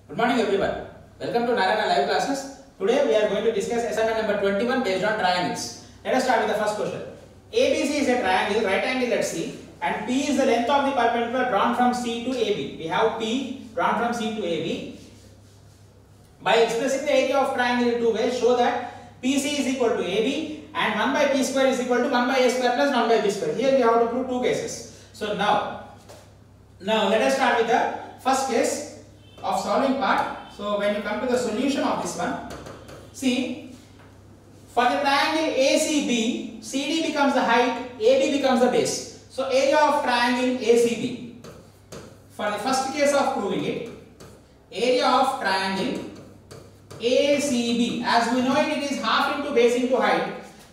Good morning everyone. Welcome to Narayana live classes. Today we are going to discuss assignment number 21 based on triangles. Let us start with the first question. ABC is a triangle, right angle at C, and P is the length of the perpendicular drawn from C to AB. We have P drawn from C to AB. By expressing the area of triangle in two ways, show that PC is equal to AB and 1 by P square is equal to 1 by A square plus 1 by B square. Here we have to prove two cases. So now let us start with the first case of solving part. So when you come to the solution of this one, see, for the triangle ACB, CD becomes the height, AB becomes the base. So area of triangle ACB. For the first case of proving it, area of triangle ACB, as we know it is half into base into height,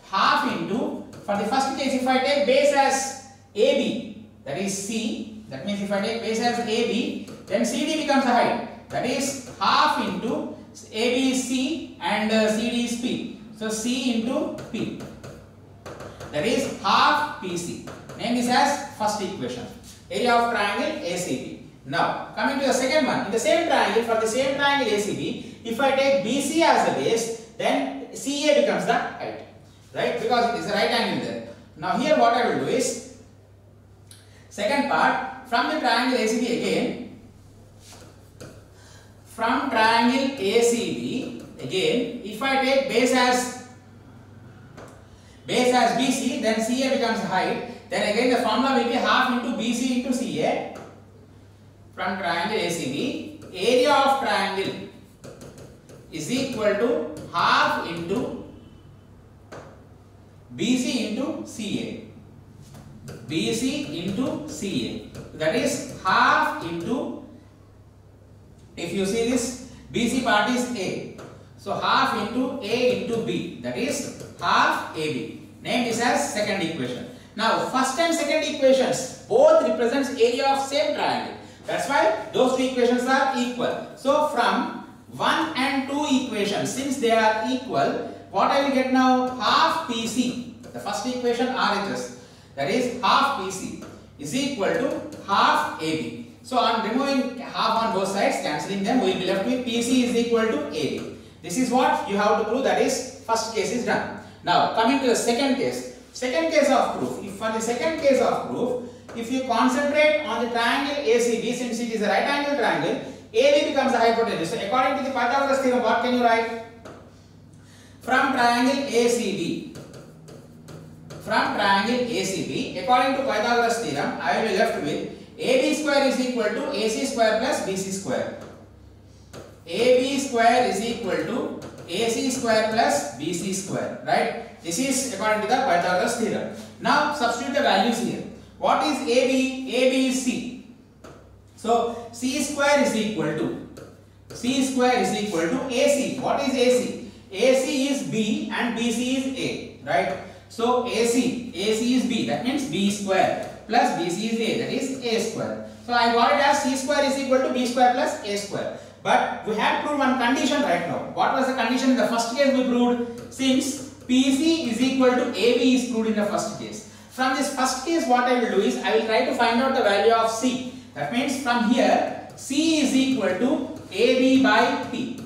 half into, for the first case if I take base as AB, that is C, that means if I take base as AB, then CD becomes the height, that is half into AB is C and CD is P. So C into P, that is half PC. Name this as first equation, area of triangle ACB. Now coming to the second one, in the same triangle, for the same triangle ACB, if I take BC as the base, then CA becomes the height, right? Because it is a right angle there. Now here what I will do is, second part, from the triangle ACB again, from triangle ACB again, if I take base as BC, then CA becomes height. Then again the formula will be half into BC into CA. From triangle ACB, area of triangle is equal to half into BC into CA. BC into CA. That is half into, if you see this, BC part is A. So half into A into B. That is half AB. Name this as second equation. Now first and second equations both represents area of same triangle. That's why those two equations are equal. So from 1 and 2 equations, since they are equal, what I will get now? Half PC. The first equation RHS, that is half PC, is equal to half AB. So on removing half on both sides, cancelling them, we will be left with PC is equal to AB. This is what you have to prove, that is first case is done. Now coming to the second case. Second case of proof. If for the second case of proof, if you concentrate on the triangle ACB, since it is a right angle triangle, AB becomes the hypotenuse. So according to the Pythagoras theorem, what can you write? From triangle ACB, according to Pythagoras theorem, I will be left with AB square is equal to AC square plus BC square. AB square is equal to AC square plus BC square, right? This is according to the Pythagoras theorem. Now substitute the values here. What is AB? AB is C. So C square is equal to AC. What is AC? AC is B and BC is A, right? So AC is B, that means B square plus BC is A, that is A square. So I got it as C square is equal to B square plus A square. But we have proved one condition right now. What was the condition in the first case we proved? Since PC is equal to AB is proved in the first case. From this first case, what I will do is, I will try to find out the value of C. That means from here, C is equal to AB by P.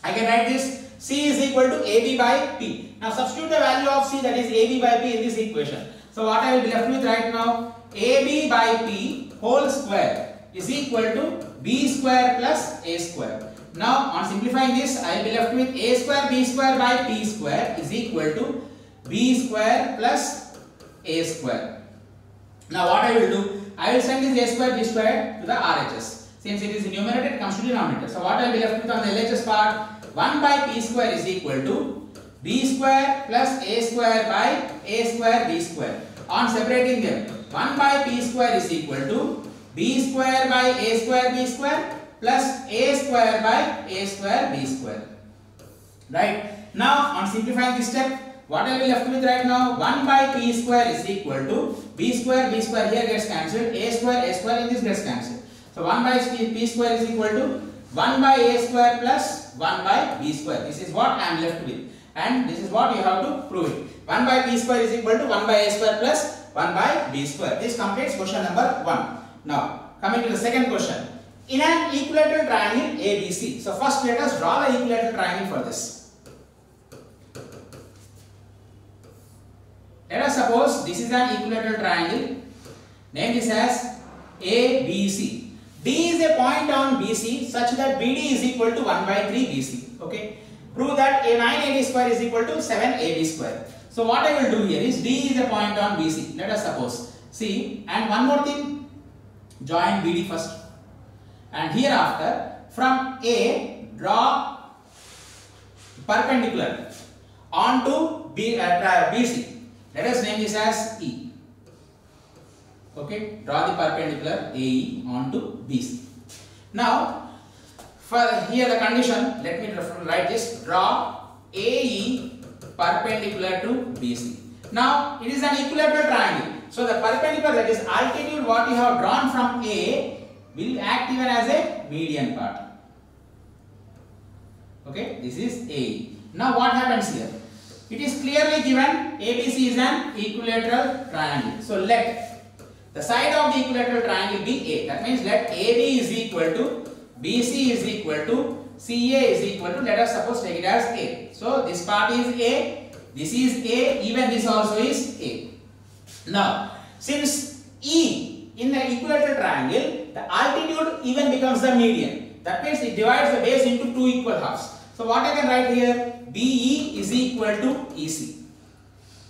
I can write this, C is equal to AB by P. Now substitute the value of C, that is AB by P, in this equation. So what I will be left with right now, AB by P whole square is equal to B square plus A square. Now on simplifying this, I will be left with A square B square by P square is equal to B square plus A square. Now what I will do, I will send this A square B square to the RHS. Since it is numerator, it comes to denominator. So what I will be left with on the LHS part, 1 by P square is equal to B square plus A square by A square B square. On separating them, 1 by P square is equal to B square by A square B square plus A square by A square B square. Right? Now on simplifying this step, what I will left with right now, 1 by P square is equal to B square here gets cancelled, A square in this gets cancelled. So 1 by P square is equal to 1 by A square plus 1 by B square. This is what I am left with, and this is what you have to prove it. 1 by P square is equal to 1 by A square plus 1 by B square. This completes question number 1. Now coming to the second question. in an equilateral triangle ABC. So first let us draw the equilateral triangle for this. Let us suppose this is an equilateral triangle. Name this as ABC. D is a point on BC such that BD is equal to 1 by 3 BC. Okay. Prove that a 9AD square is equal to 7AB square. So what I will do here is D is a point on BC. Let us suppose. See, and one more thing. Join BD first. And hereafter from A draw perpendicular onto BC. Let us name this as E. Okay, draw the perpendicular AE onto BC. Now, for here the condition, let me write this, draw AE perpendicular to BC. Now, it is an equilateral triangle. So, the perpendicular, that is altitude what you have drawn from A will act even as a median part. Okay, this is AE. Now, what happens here? It is clearly given ABC is an equilateral triangle. So, let the side of the equilateral triangle be A. That means let AB is equal to BC is equal to CA is equal to, let us suppose take it as A. So this part is A, this is A, even this also is A. Now since E in the equilateral triangle, the altitude even becomes the median. That means it divides the base into two equal halves. So what I can write here, BE is equal to EC.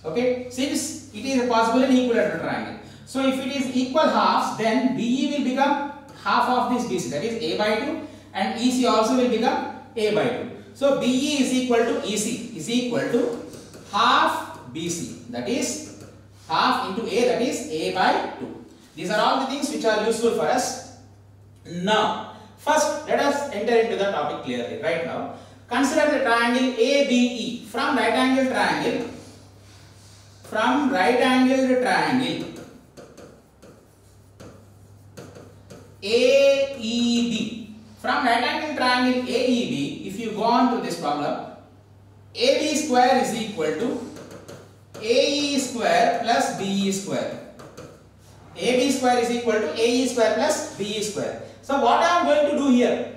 Okay, since it is possible in equilateral triangle. So if it is equal halves, then BE will become half of this BC, that is A by 2, and EC also will become A by 2. So BE is equal to EC is equal to half BC, that is half into A, that is A by 2. These are all the things which are useful for us. Now, first let us enter into the topic clearly. Right now, consider the triangle ABE. From right angled triangle, AEB. From right angle triangle AEB, if you go on to this problem, AB square is equal to AE square plus BE square. AB square is equal to AE square plus BE square. So what I am going to do here?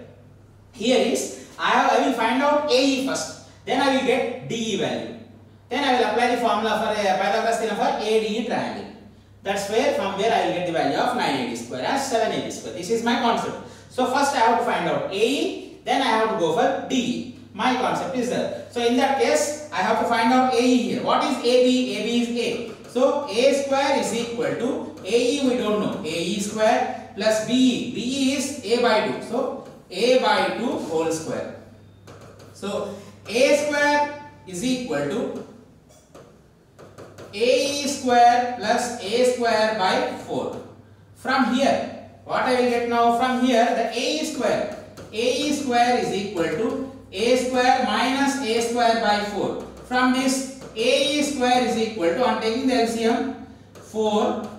Here is I will find out AE first. Then I will get DE value. Then I will apply the formula for Pythagoras theorem for ADE triangle. That's where from where I will get the value of 9AD square as 7AD square. This is my concept. So first I have to find out AE, then I have to go for DE. My concept is there. So in that case, I have to find out AE here. What is AB? AB is A. So A square is equal to AE we don't know. AE square plus BE. BE is A by 2. So A by 2 whole square. So A square is equal to AE square plus A square by 4. From here, what I will get now? From here, the AE square is equal to A square minus A square by 4. From this, AE square is equal to, I am taking the LCM, 4.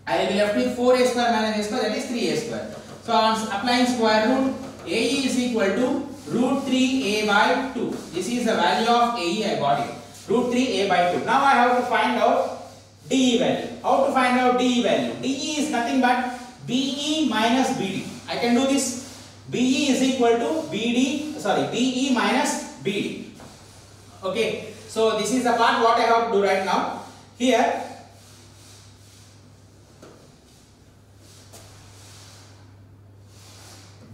I will be left with 4A square minus A square, that is 3A square. So I am applying square root. AE is equal to root 3A by 2. This is the value of AE, I got it. Root 3A by 2. Now I have to find out DE value. How to find out DE value? DE is nothing but BE minus BD. I can do this. BE is equal to BE minus BD. Okay. So this is the part what I have to do right now. Here,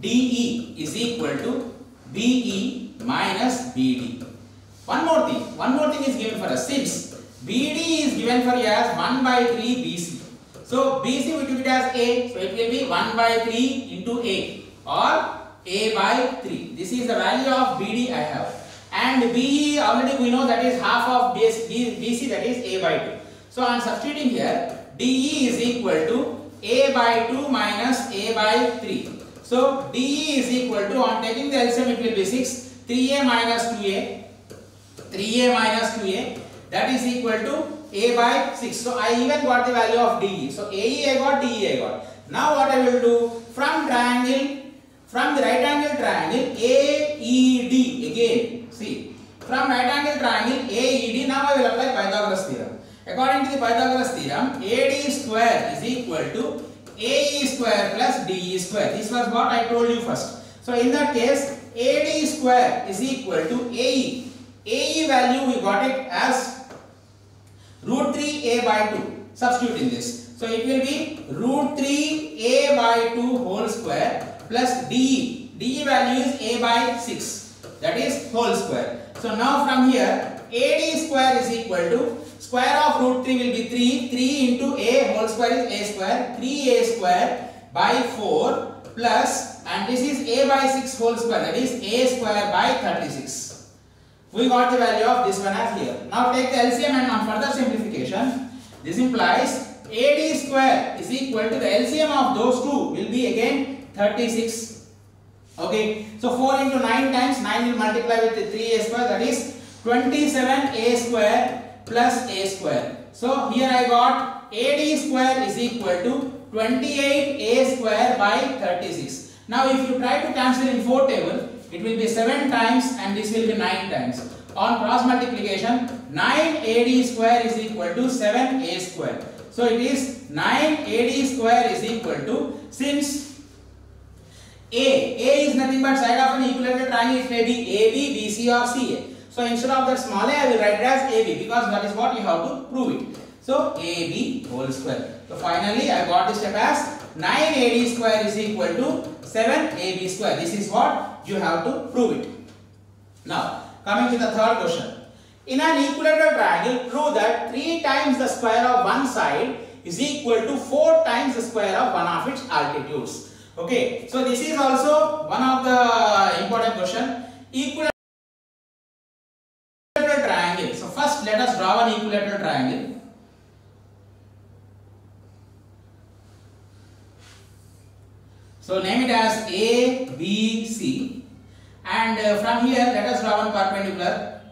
DE is equal to BE minus BD. One more thing is given for us. Since BD is given for as 1 by 3 BC. So BC we took it as A. So it will be 1 by 3 into A or A by 3. This is the value of BD I have. And BE already we know that is half of BC, that is A by 2. So I am substituting here. DE is equal to A by 2 minus A by 3. So DE is equal to, on taking the LCM it will be 6. 3A minus 2A. 3A minus 2A, that is equal to A by 6. So I even got the value of DE. So AE I got, DE I got. Now what I will do, from the right angle triangle AED again. See, from right angle triangle AED, now I will apply Pythagoras theorem. According to the Pythagoras theorem, AD square is equal to AE square plus DE square. This was what I told you first. So in that case, AD square is equal to AE. AE value we got it as root 3a by 2. Substitute in this. So it will be root 3a by 2 whole square plus DE. DE value is a by 6. That is whole square. So now from here, AD square is equal to square of root 3 will be 3. 3 into a whole square is a square. 3a square by 4 plus, and this is a by 6 whole square. That is a square by 36. We got the value of this one as here. Now take the LCM and on further simplification, this implies AD square is equal to the LCM of those two will be again 36. Okay, so 4 into 9 times 9 will multiply with the 3a square, that is 27a square plus a square. So here I got AD square is equal to 28a square by 36. Now if you try to cancel in 4 table, it will be 7 times and this will be 9 times. On cross multiplication, 9AD square is equal to 7A square. So it is 9AD square is equal to, since A is nothing but side of an equilateral triangle, it may be AB, BC or CA. So instead of that small a, I will write it as AB because that is what you have to prove it. So AB whole square. So finally I got this step as 9AD square is equal to 7AB square. This is what you have to prove it. Now coming to the third question. In an equilateral triangle, prove that 3 times the square of one side is equal to 4 times the square of one of its altitudes. Okay, so this is also one of the important question. Equilateral triangle. So first let us draw an equilateral triangle. So name it as A, B, C, and from here let us draw one perpendicular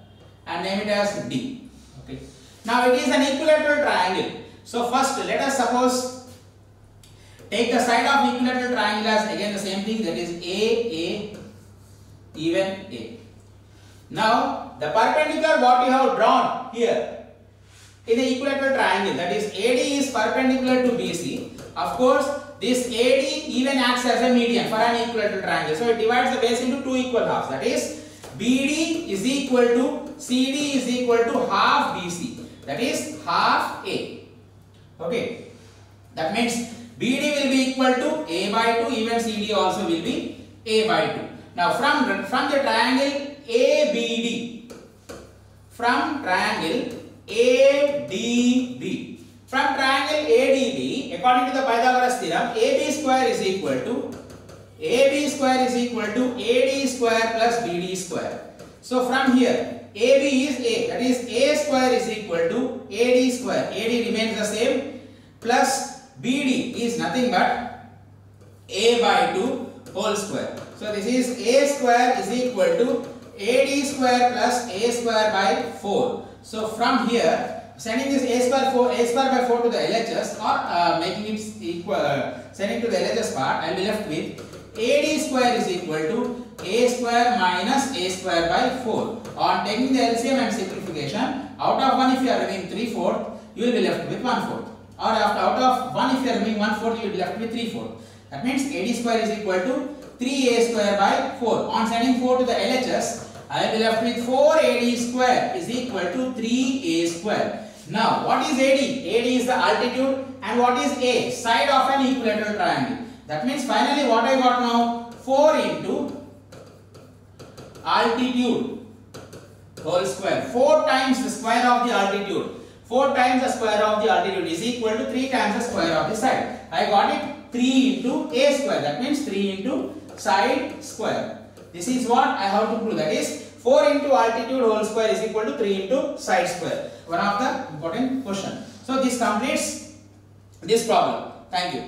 and name it as D. Okay. Now it is an equilateral triangle. So first let us suppose take the side of equilateral triangle as again the same thing, that is A, even A. Now the perpendicular what you have drawn here in the equilateral triangle, that is AD is perpendicular to BC. Of course this AD even acts as a median for an equilateral triangle. So it divides the base into two equal halves. That is BD is equal to CD is equal to half BC. That is half A. Okay. That means BD will be equal to A by 2. Even CD also will be A by 2. Now from the triangle ABD, from triangle ADB. From triangle ADB, according to the Pythagoras theorem, AB square is equal to AD square plus BD square. So from here, AB is A, that is A square is equal to AD square. AD remains the same plus BD is nothing but A by 2 whole square. So this is A square is equal to AD square plus A square by 4. So from here, sending this A square by 4 to the LHS or making it equal, sending to the LHS part, I will be left with AD square is equal to A square minus A square by 4. On taking the LCM and simplification, out of 1 if you are removing 3/4, you will be left with 1/4. Or after out of 1 if you are removing 1/4, you will be left with 3/4. That means AD square is equal to 3A square by 4. On sending 4 to the LHS, I will be left with 4AD square is equal to 3A square. Now, what is AD? AD is the altitude, and what is A? Side of an equilateral triangle. That means finally what I got now? 4 into altitude whole square. 4 times the square of the altitude. 4 times the square of the altitude is equal to 3 times the square of the side. I got it 3 into A square. That means 3 into side square. This is what I have to prove. That is 4 into altitude whole square is equal to 3 into side square. One of the important question. So this completes this problem. Thank you.